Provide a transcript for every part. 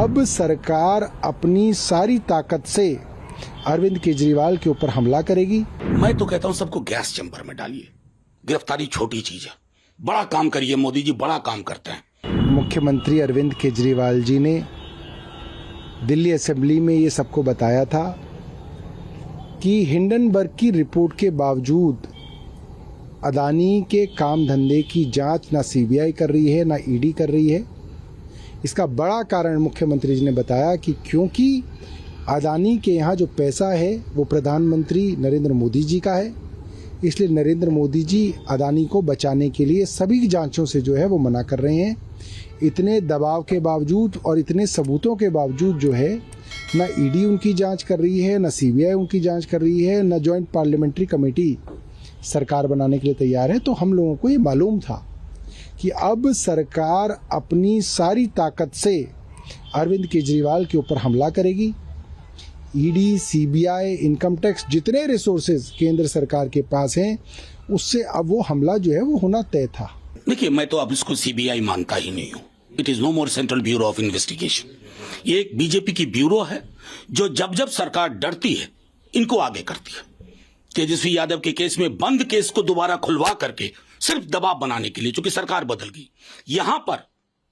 अब सरकार अपनी सारी ताकत से अरविंद केजरीवाल के ऊपर हमला करेगी। मैं तो कहता हूं सबको गैस चैम्बर में डालिए। गिरफ्तारी छोटी चीज है, बड़ा काम करिए। मोदी जी बड़ा काम करते हैं। मुख्यमंत्री अरविंद केजरीवाल जी ने दिल्ली असेंबली में ये सबको बताया था कि हिंडनबर्ग की रिपोर्ट के बावजूद अदानी के काम धंधे की जांच ना सीबीआई कर रही है ना ईडी कर रही है। इसका बड़ा कारण मुख्यमंत्री जी ने बताया कि क्योंकि अदानी के यहाँ जो पैसा है वो प्रधानमंत्री नरेंद्र मोदी जी का है, इसलिए नरेंद्र मोदी जी अदानी को बचाने के लिए सभी जांचों से जो है वो मना कर रहे हैं। इतने दबाव के बावजूद और इतने सबूतों के बावजूद जो है ना ईडी उनकी जांच कर रही है, ना सीबीआई उनकी जांच कर रही है, ना जॉइंट पार्लियामेंट्री कमेटी सरकार बनाने के लिए तैयार है। तो हम लोगों को ये मालूम था कि अब सरकार अपनी सारी ताकत से अरविंद केजरीवाल के ऊपर हमला करेगी। ईडी, सीबीआई, इनकम टैक्स, जितने रिसोर्सेज केंद्र सरकार के पास हैं, उससे अब वो हमला जो है वो होना तय था। देखिए, मैं तो अब इसको सीबीआई मानता ही नहीं हूं। It is no more central bureau of investigation. ये एक बीजेपी की ब्यूरो है जो जब जब सरकार डरती है इनको आगे करती है। तेजस्वी यादव के केस में बंद केस को दोबारा खुलवा करके सिर्फ दबाव बनाने के लिए, चूंकि सरकार बदल गई। यहां पर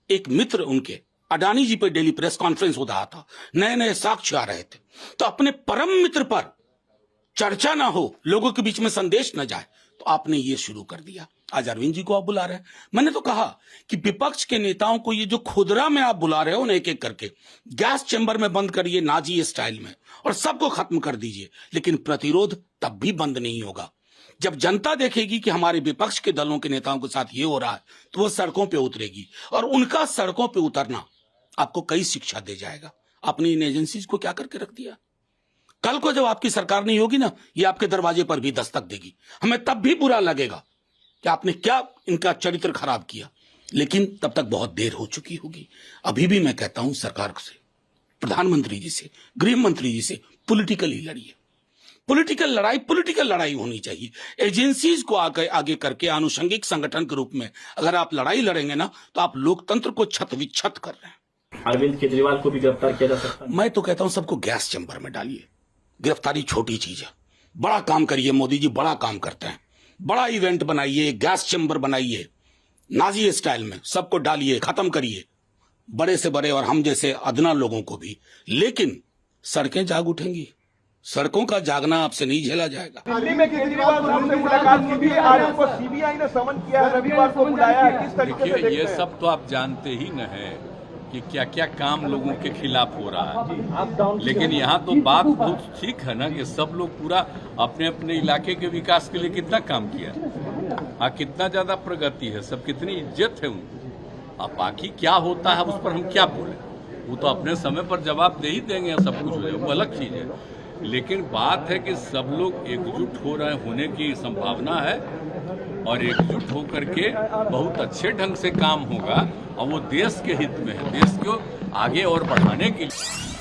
एक मित्र उनके अडानी जी पे डेली प्रेस कॉन्फ्रेंस हो रहा था, नए नए साक्ष्य आ रहे थे, तो अपने परम मित्र पर चर्चा ना हो, लोगों के बीच में संदेश न जाए, तो आपने ये शुरू कर दिया। आज अरविंद जी को आप बुला रहे हैं। मैंने तो कहा कि विपक्ष के नेताओं को ये जो खुदरा में आप बुला रहे हो ना, एक एक करके गैस चैम्बर में बंद करिए, नाजी स्टाइल में, और सबको खत्म कर दीजिए। लेकिन प्रतिरोध तब भी बंद नहीं होगा। जब जनता देखेगी कि हमारे विपक्ष के दलों के नेताओं के साथ ये हो रहा है, तो वो सड़कों पे उतरेगी, और उनका सड़कों पे उतरना आपको कई शिक्षा दे जाएगा। आपने इन एजेंसीज को क्या करके रख दिया? कल को जब आपकी सरकार नहीं होगी ना, ये आपके दरवाजे पर भी दस्तक देगी। हमें तब भी बुरा लगेगा कि आपने क्या इनका चरित्र खराब किया, लेकिन तब तक बहुत देर हो चुकी होगी। अभी भी मैं कहता हूं सरकार से, प्रधानमंत्री जी से, गृह मंत्री जी से पॉलिटिकली लड़िए। पॉलिटिकल लड़ाई होनी चाहिए। एजेंसीज को आगे करके आनुषंगिक संगठन के रूप में अगर आप लड़ाई लड़ेंगे ना, तो आप लोकतंत्र को छत विच्छत कर रहे हैं। अरविंद केजरीवाल को भी गिरफ्तार किया जा सकता है। मैं तो कहता हूं सबको गैस चैम्बर में डालिए। गिरफ्तारी छोटी चीज है, बड़ा काम करिए। मोदी जी बड़ा काम करते हैं। बड़ा इवेंट बनाइए, गैस चैम्बर बनाइए, नाजी स्टाइल में सबको डालिए, खत्म करिए, बड़े से बड़े और हम जैसे अदना लोगों को भी। लेकिन सड़कें जाग उठेंगी। सड़कों का जागना आपसे नहीं झेला जाएगा। दिल्ली में केजरीवाल साहब से मुलाकात की थी, आज उनको सीबीआई ने समन किया है, रविवार को बुलाया है। किस तरीके से देखते हैं? ये सब तो आप जानते ही न है कि क्या क्या काम लोगों के खिलाफ हो रहा है। लेकिन यहाँ तो बात बहुत ठीक है ना कि सब लोग पूरा अपने अपने इलाके के विकास के लिए कितना काम किया, कितना ज्यादा प्रगति है, सब कितनी इज्जत है उनको। अब बाकी क्या होता है उस पर हम क्या बोले, वो तो अपने समय पर जवाब दे ही देंगे, सब कुछ हो जाए, वो अलग चीज है। लेकिन बात है कि सब लोग एकजुट हो रहे होने की संभावना है, और एकजुट होकर के बहुत अच्छे ढंग से काम होगा, और वो देश के हित में है, देश को आगे और बढ़ाने के लिए।